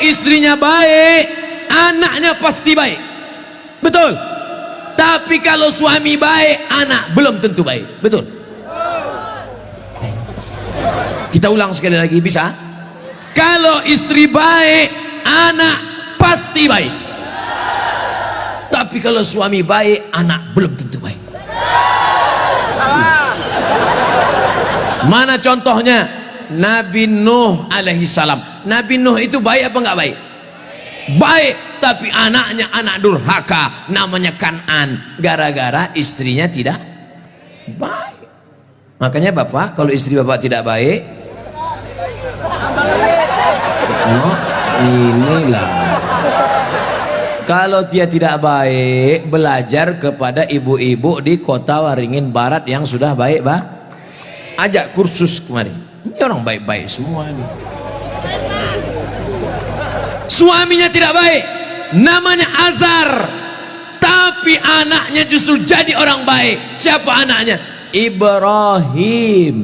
istrinya baik, anaknya pasti baik. Betul. Tapi kalau suami baik, anak belum tentu baik. Betul. Kita ulang sekali lagi, bisa? Kalau istri baik, anak pasti baik. Tapi kalau suami baik, anak belum tentu baik. Mana contohnya? Nabi Nuh alaihi salam. Nabi Nuh itu baik apa enggak baik? Baik, tapi anaknya anak durhaka, namanya Kan'an, gara-gara istrinya tidak baik. Makanya bapak, kalau istri bapak tidak baik, oh, inilah. Kalau dia tidak baik, belajar kepada ibu-ibu di kota Waringin Barat yang sudah baik, bah. Ajak kursus kemarin. Ini orang baik-baik semua nih. Suaminya tidak baik, namanya Azar, tapi anaknya justru jadi orang baik. Siapa anaknya? Ibrahim.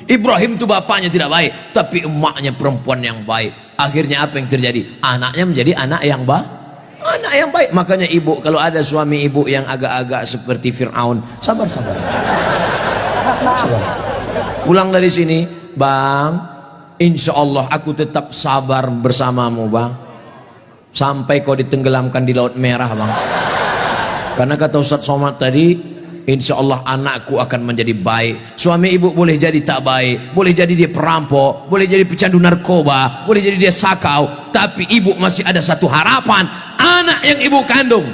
Ibrahim itu bapaknya tidak baik, tapi emaknya perempuan yang baik. Akhirnya apa yang terjadi? Anaknya menjadi anak yang baik. Anak yang baik. Makanya ibu, kalau ada suami ibu yang agak-agak seperti Fir'aun, sabar-sabar. Sabar. Pulang dari sini, bang, insya Allah aku tetap sabar bersamamu, bang, sampai kau ditenggelamkan di Laut Merah, bang. Karena kata Ustadz Somad tadi, insya Allah anakku akan menjadi baik. Suami ibu boleh jadi tak baik, boleh jadi dia perampok, boleh jadi pecandu narkoba, boleh jadi dia sakau, tapi ibu masih ada satu harapan. Anak yang ibu kandung,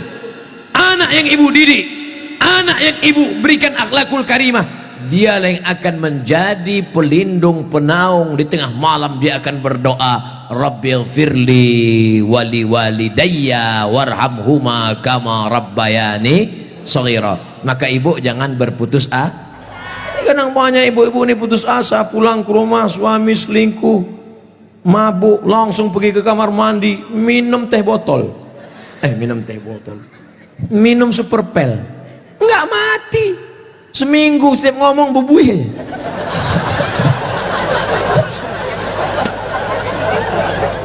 anak yang ibu didik, anak yang ibu berikan akhlakul karimah, dia yang akan menjadi pelindung penaung. Di tengah malam dia akan berdoa, Rabbighfirli wali walidayya warhamhuma kama rabbayani shaghira. Maka ibu jangan berputus asa. Kadang banyak ibu-ibu ini putus asa, pulang ke rumah suami selingkuh, mabuk, langsung pergi ke kamar mandi, minum teh botol. Minum super pel. Enggak mati. Seminggu setiap ngomong bubuih.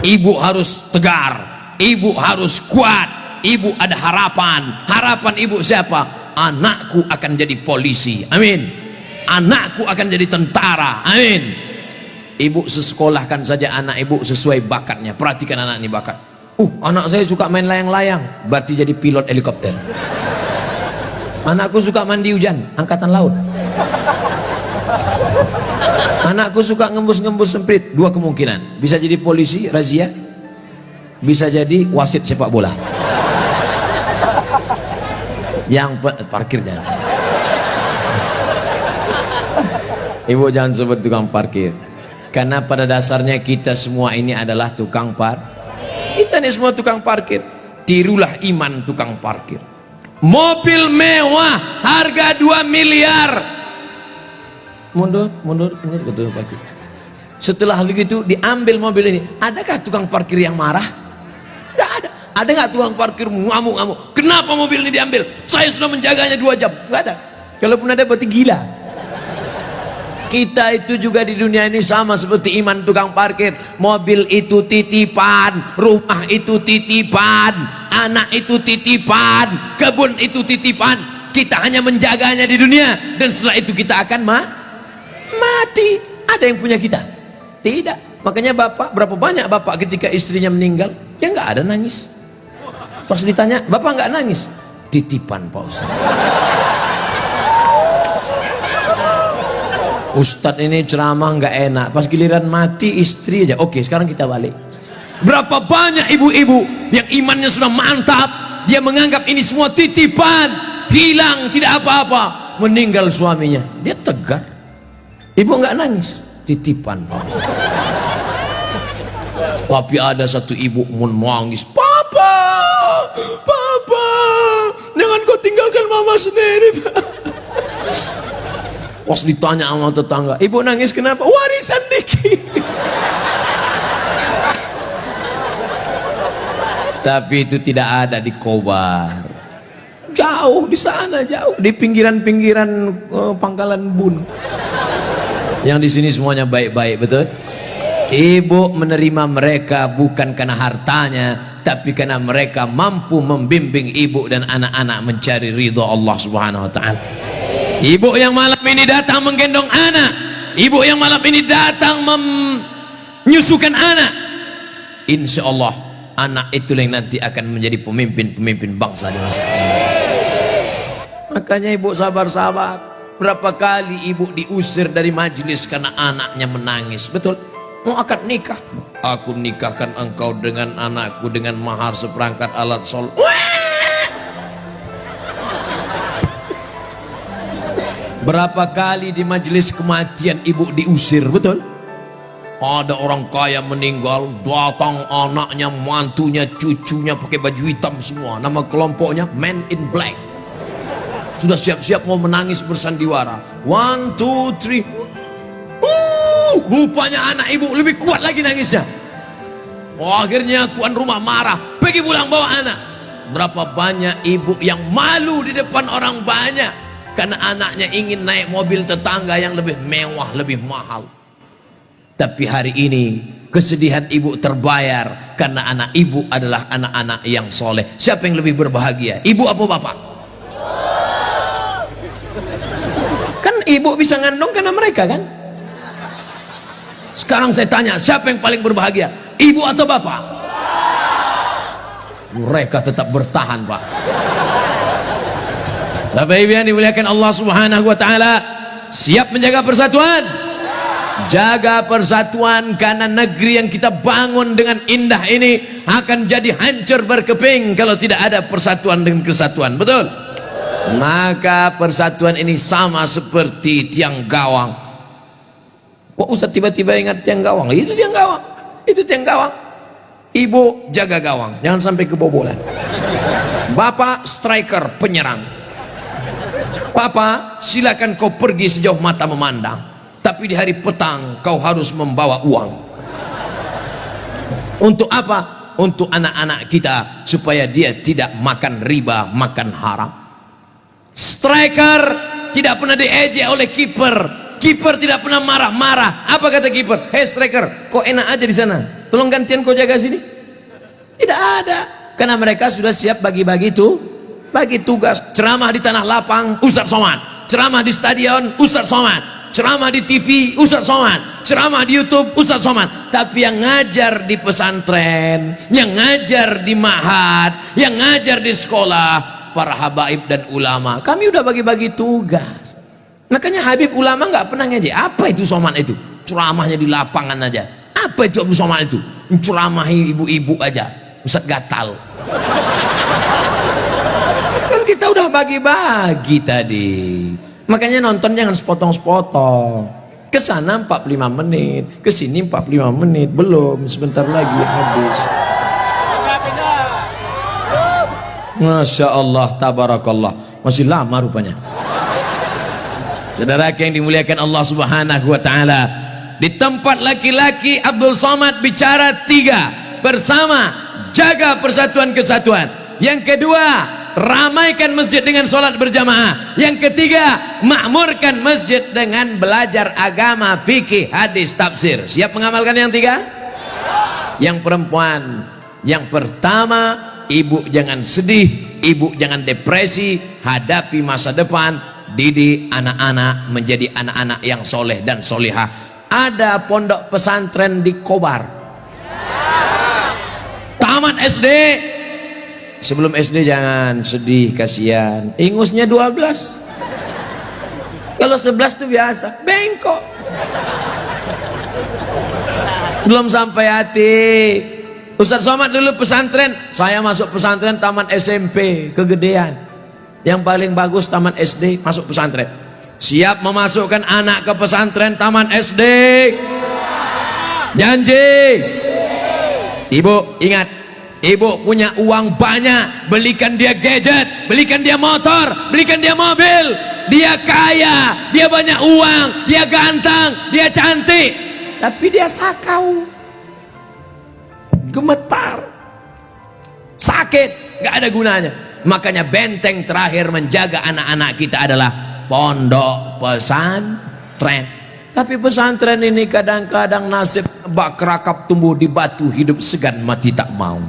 Ibu harus tegar, ibu harus kuat, ibu ada harapan. Harapan ibu siapa? Anakku akan jadi polisi, amin. Anakku akan jadi tentara, amin. Ibu sekolahkan saja anak ibu sesuai bakatnya. Perhatikan anak ini bakat. Anak saya suka main layang-layang, berarti jadi pilot helikopter. Anakku suka mandi hujan, angkatan laut. Anakku suka ngembus-ngembus semprit, dua kemungkinan, bisa jadi polisi razia, bisa jadi wasit sepak bola. Yang parkir jangan. Ibu jangan sebut tukang parkir, karena pada dasarnya kita semua ini adalah tukang parkir. Kita ini semua tukang parkir. Tirulah iman tukang parkir. Mobil mewah harga 2 miliar. Mundur betul parkir. Setelah begitu diambil mobil ini, adakah tukang parkir yang marah? Enggak ada. Ada nggak tukang parkir ngamuk-ngamuk? Kenapa mobil ini diambil? Saya sudah menjaganya 2 jam. Enggak ada. Kalaupun ada berarti gila. Kita itu juga di dunia ini sama seperti iman tukang parkir. Mobil itu titipan, rumah itu titipan, anak itu titipan, kebun itu titipan. Kita hanya menjaganya di dunia, dan setelah itu kita akan mati. Ada yang punya kita? Tidak. Makanya bapak, berapa banyak bapak ketika istrinya meninggal, ya nggak ada nangis. Pas ditanya, bapak nggak nangis? Titipan Pak Ustaz. Ustadz ini ceramah nggak enak, pas giliran mati istri aja. Oke, sekarang kita balik. Berapa banyak ibu-ibu yang imannya sudah mantap, dia menganggap ini semua titipan, hilang tidak apa-apa, meninggal suaminya, dia tegar. Ibu nggak nangis, titipan Pak. Tapi ada satu ibu menangis, papa, jangan kau tinggalkan mama sendiri, Pak. Pas ditanya sama tetangga, ibu nangis kenapa? Warisan dikit. Tapi itu tidak ada di Kobar, jauh di sana, jauh di pinggiran-pinggiran Pangkalan Bun. Yang di sini semuanya baik-baik, betul? Ibu menerima mereka bukan karena hartanya, tapi karena mereka mampu membimbing ibu dan anak-anak mencari ridho Allah Subhanahu wa taala. Ibu yang malam ini datang menggendong anak, ibu yang malam ini datang menyusukan anak, insya Allah anak itu yang nanti akan menjadi pemimpin bangsa di masa ini. Makanya ibu sabar-sabar. Berapa kali ibu diusir dari majelis karena anaknya menangis, betul? Mau akad nikah, aku nikahkan engkau dengan anakku dengan mahar seperangkat alat sholat. Berapa kali di majelis kematian ibu diusir, betul? Ada orang kaya meninggal, datang anaknya, mantunya, cucunya pakai baju hitam semua, nama kelompoknya Men in Black. Sudah siap-siap mau menangis bersandiwara. 1, 2, 3. Rupanya anak ibu lebih kuat lagi nangisnya. Akhirnya tuan rumah marah, pergi pulang bawa anak. Berapa banyak ibu yang malu di depan orang banyak karena anaknya ingin naik mobil tetangga yang lebih mewah, lebih mahal. Tapi hari ini kesedihan ibu terbayar karena anak ibu adalah anak-anak yang soleh. Siapa yang lebih berbahagia, ibu apa bapak? Kan ibu bisa ngandung karena mereka kan. Sekarang saya tanya, siapa yang paling berbahagia, ibu atau bapak? Mereka tetap bertahan, Pak. Bapak Ibu yang dimuliakan Allah Subhanahu wa taala, siap menjaga persatuan? Jaga persatuan, karena negeri yang kita bangun dengan indah ini akan jadi hancur berkeping kalau tidak ada persatuan dan kesatuan, betul? Maka persatuan ini sama seperti tiang gawang. Kok Ustaz tiba-tiba ingat tiang gawang? Itu tiang gawang, itu tiang gawang. Ibu jaga gawang, jangan sampai kebobolan. Bapak striker, penyerang. Papa silakan kau pergi sejauh mata memandang, tapi di hari petang kau harus membawa uang. Untuk apa? Untuk anak-anak kita, supaya dia tidak makan riba, makan haram. Striker tidak pernah diejek oleh kiper. Kiper tidak pernah marah-marah. Apa kata kiper? Hei striker, kok enak aja di sana, tolong gantian kau jaga sini. Tidak ada, karena mereka sudah siap bagi-bagi bagi tugas. Ceramah di tanah lapang, Ustaz Somad. Ceramah di stadion, Ustaz Somad. Ceramah di TV, Ustaz Somad. Ceramah di YouTube, Ustaz Somad. Tapi yang ngajar di pesantren, yang ngajar di ma'had, yang ngajar di sekolah, para habaib dan ulama, kami udah bagi-bagi tugas. Makanya Habib ulama nggak pernah ngejek. Apa itu Somad itu? Ceramahnya di lapangan aja. Apa itu Abu Somad itu? Ceramahi ibu-ibu aja, Ustaz gatal. Kan kita udah bagi-bagi tadi. Makanya nonton jangan sepotong-sepotong. Kesana 45 menit, kesini 45 menit, belum, sebentar lagi habis. Masya Allah, tabarakallah, masih lama rupanya. Saudara yang dimuliakan Allah Subhanahu wa taala, di tempat laki-laki Abdul Somad bicara 3, bersama, jaga persatuan kesatuan. Yang kedua, ramaikan masjid dengan sholat berjamaah. Yang ketiga, makmurkan masjid dengan belajar agama, fikih, hadis, tafsir. Siap mengamalkan yang 3? Yang perempuan, yang pertama, ibu jangan sedih, ibu jangan depresi, hadapi masa depan. Didik anak-anak menjadi anak-anak yang soleh dan solihah. Ada pondok pesantren di Kobar. Tamat SD. Sebelum SD jangan sedih, kasihan. Ingusnya 12. Kalau 11 itu biasa, bengkok. Belum sampai hati. Ustaz Somad dulu pesantren, saya masuk pesantren tamat SMP, kegedean. Yang paling bagus taman SD, masuk pesantren. Siap memasukkan anak ke pesantren taman SD? Janji? Ibu ingat, ibu punya uang banyak, belikan dia gadget, belikan dia motor, belikan dia mobil. Dia kaya, dia banyak uang, dia ganteng, dia cantik, tapi dia sakau, gemetar, sakit, gak ada gunanya. Makanya benteng terakhir menjaga anak-anak kita adalah pondok pesantren. Tapi pesantren ini kadang-kadang nasib bak kerakap tumbuh di batu, hidup segan mati tak mau.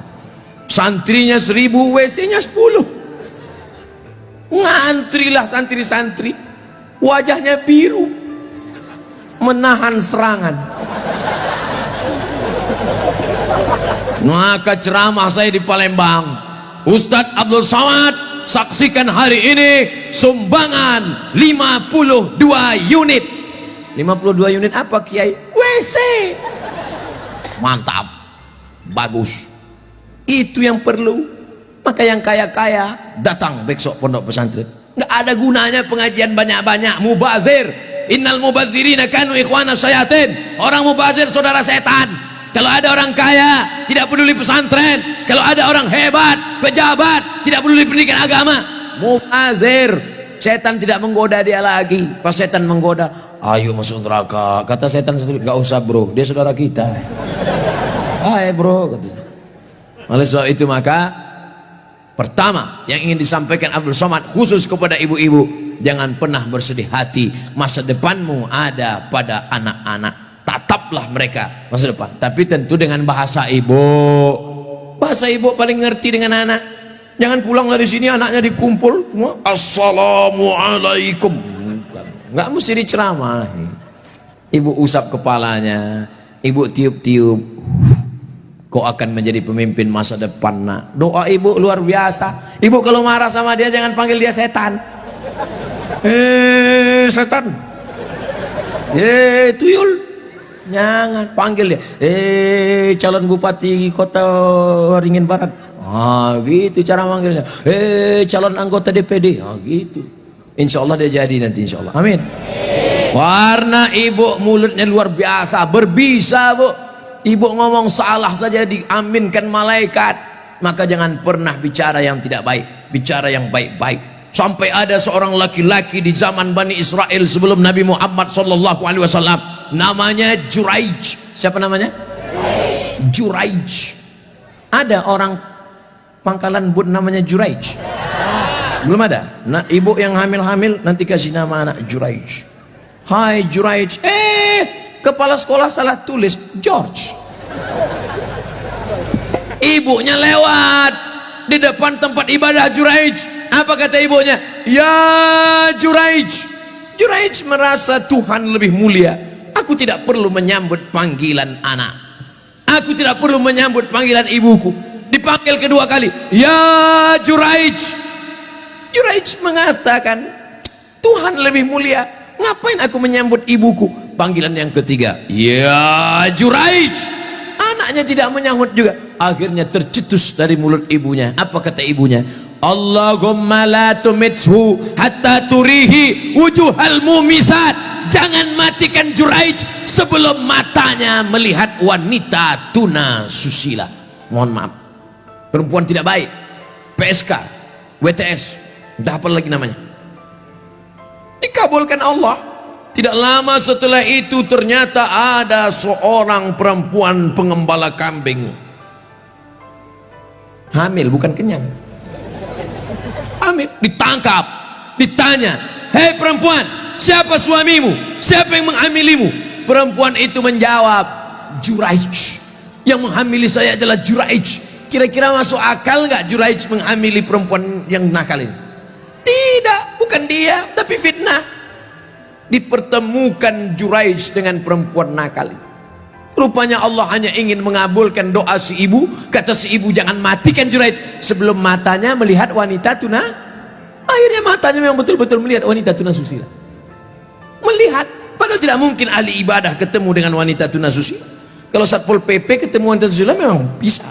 Santrinya 1000, WC-nya 10. Ngantrilah santri-santri, wajahnya biru, menahan serangan. Maka ceramah saya di Palembang, Ustadz Abdul Somad, saksikan hari ini sumbangan 52 unit. 52 unit apa Kiai? WC. Mantap, bagus, itu yang perlu. Maka yang kaya-kaya datang besok pondok pesantren. Nggak ada gunanya pengajian banyak-banyak, mubazir. Innal mubazirina kanu ikhwana syayatin. Orang mubazir saudara setan. Kalau ada orang kaya tidak peduli pesantren, kalau ada orang hebat pejabat tidak peduli pendidikan agama, mubazir. Setan tidak menggoda dia lagi. Pas setan menggoda, ayo masuk neraka, kata setan, nggak usah bro, dia saudara kita. Hai bro, kata. Oleh sebab itu maka pertama yang ingin disampaikan Abdul Somad khusus kepada ibu-ibu, jangan pernah bersedih hati. Masa depanmu ada pada anak-anak. Tataplah mereka masa depan, tapi tentu dengan bahasa ibu. Bahasa ibu paling ngerti dengan anak. Jangan pulang dari sini anaknya dikumpul semua assalamualaikum. Nggak mesti diceramahi. Ibu usap kepalanya, ibu tiup-tiup. Kau akan menjadi pemimpin masa depan nak. Doa ibu luar biasa. Ibu kalau marah sama dia jangan panggil dia setan. Setan. Tuyul. Jangan panggil dia. Calon bupati kota Waringin Barat. Gitu cara manggilnya. Calon anggota DPD. Gitu. Insya Allah dia jadi nanti insya Allah. Amin. Warna ibu mulutnya luar biasa, berbisa bu. Ibu ngomong salah saja diaminkan malaikat. Maka jangan pernah bicara yang tidak baik, bicara yang baik-baik. Sampai ada seorang laki-laki di zaman Bani Israel sebelum Nabi Muhammad SAW, namanya Juraij. Siapa namanya? Juraij. Ada orang Pangkalan Bun namanya Juraij? Belum ada. Nah, ibu yang hamil-hamil nanti kasih nama anak Juraij. Hai Juraij. Kepala sekolah salah tulis George. Ibunya lewat di depan tempat ibadah Juraij. Apa kata ibunya? Ya Juraij. Juraij merasa Tuhan lebih mulia. Aku tidak perlu menyambut panggilan anak. Aku tidak perlu menyambut panggilan ibuku. Dipanggil kedua kali. Ya Juraij. Juraij mengatakan Tuhan lebih mulia. Ngapain aku menyambut ibuku? Panggilan yang ketiga. Ya Juraij. Anaknya tidak menyambut juga. Akhirnya tercetus dari mulut ibunya. Apa kata ibunya? Allahumma la tumithu hatta turihi wujuhal mumisat. Jangan matikan Juraij sebelum matanya melihat wanita tuna susila. Mohon maaf, perempuan tidak baik, PSK, WTS, entah apa lagi namanya. Dikabulkan Allah. Tidak lama setelah itu ternyata ada seorang perempuan pengembala kambing, hamil bukan kenyang. Amin. Ditangkap, ditanya, hei perempuan, siapa suamimu? Siapa yang menghamilimu? Perempuan itu menjawab, Juraij. Yang menghamili saya adalah Juraij. Kira-kira masuk akal nggak Juraij menghamili perempuan yang nakal ini? Tidak, bukan dia, tapi fitnah. Dipertemukan Juraij dengan perempuan nakal. Rupanya Allah hanya ingin mengabulkan doa si ibu. Kata si ibu, jangan matikan Juraij sebelum matanya melihat wanita tuna. Akhirnya matanya memang betul-betul melihat wanita tuna susila. Melihat, padahal tidak mungkin ahli ibadah ketemu dengan wanita tuna susila. Kalau Satpol PP ketemu wanita susila memang bisa.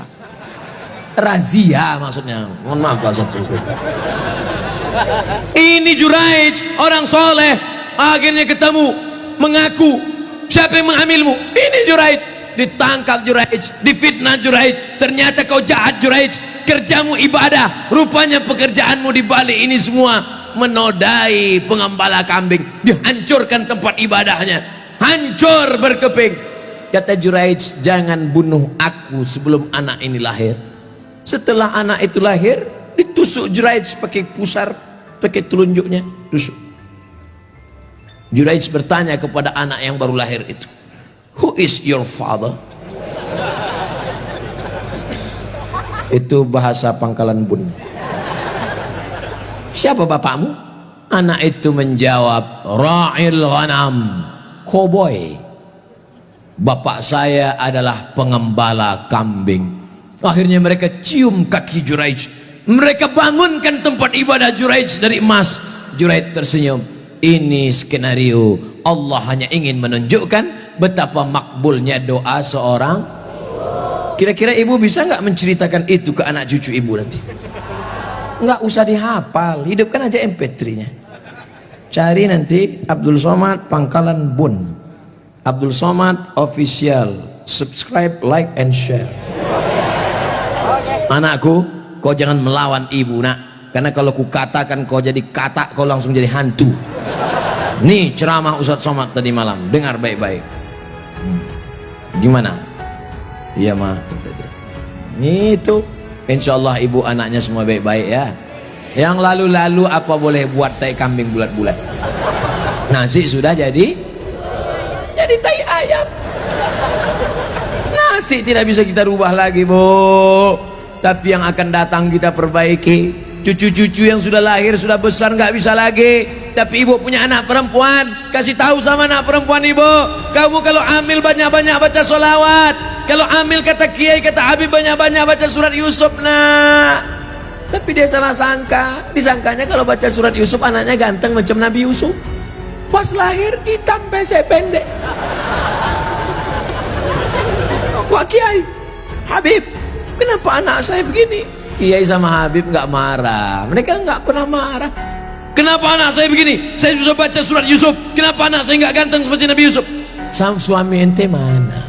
Razia maksudnya. Mohon maaf Pak Satpol PP. Ini Juraij, orang soleh. Akhirnya ketemu, mengaku. Siapa yang menghamilmu? Ini Juraij. Ditangkap Juraij, difitnah Juraij. Ternyata kau jahat Juraij. Kerjamu ibadah, rupanya pekerjaanmu di balik ini semua menodai pengembala kambing. Dihancurkan tempat ibadahnya, hancur berkeping. Kata Juraij, jangan bunuh aku sebelum anak ini lahir. Setelah anak itu lahir, ditusuk Juraij pakai pusar, pakai telunjuknya, tusuk. Juraij bertanya kepada anak yang baru lahir itu, Who is your father? Itu bahasa Pangkalan Bun. Siapa bapakmu? Anak itu menjawab, ra'il ghanam, koboi. Bapak saya adalah pengembala kambing. Akhirnya mereka cium kaki Juraij. Mereka bangunkan tempat ibadah Juraij dari emas. Juraij tersenyum. Ini skenario Allah hanya ingin menunjukkan betapa makbulnya doa seorang. Kira-kira ibu bisa nggak menceritakan itu ke anak cucu ibu nanti? Nggak usah dihafal, hidupkan aja MP3-nya. Cari nanti Abdul Somad Pangkalan Bun, Abdul Somad Official. Subscribe, like, and share. Anakku, kau jangan melawan ibu nak, karena kalau ku katakan kau jadi katak, kau langsung jadi hantu. Nih ceramah Ustadz Somad tadi malam, dengar baik-baik. Gimana? Iya mah, itu insyaallah ibu anaknya semua baik-baik ya. Yang lalu-lalu apa boleh buat tai kambing bulat-bulat. Nasi sudah jadi tai ayam. Nasi tidak bisa kita rubah lagi, Bu. Tapi yang akan datang kita perbaiki. Cucu-cucu yang sudah lahir sudah besar nggak bisa lagi. Tapi ibu punya anak perempuan, kasih tahu sama anak perempuan ibu, kamu kalau hamil banyak-banyak baca sholawat. Kalau hamil kata kiai, kata Habib, banyak-banyak baca surat Yusuf nak. Tapi dia salah sangka. Disangkanya kalau baca surat Yusuf anaknya ganteng macam Nabi Yusuf. Pas lahir hitam pesek pendek. Wah kiai, Habib, kenapa anak saya begini? Kiai sama Habib nggak marah. Mereka nggak pernah marah. Kenapa anak saya begini? Saya susah baca surat Yusuf. Kenapa anak saya nggak ganteng seperti Nabi Yusuf? Suami ente mana?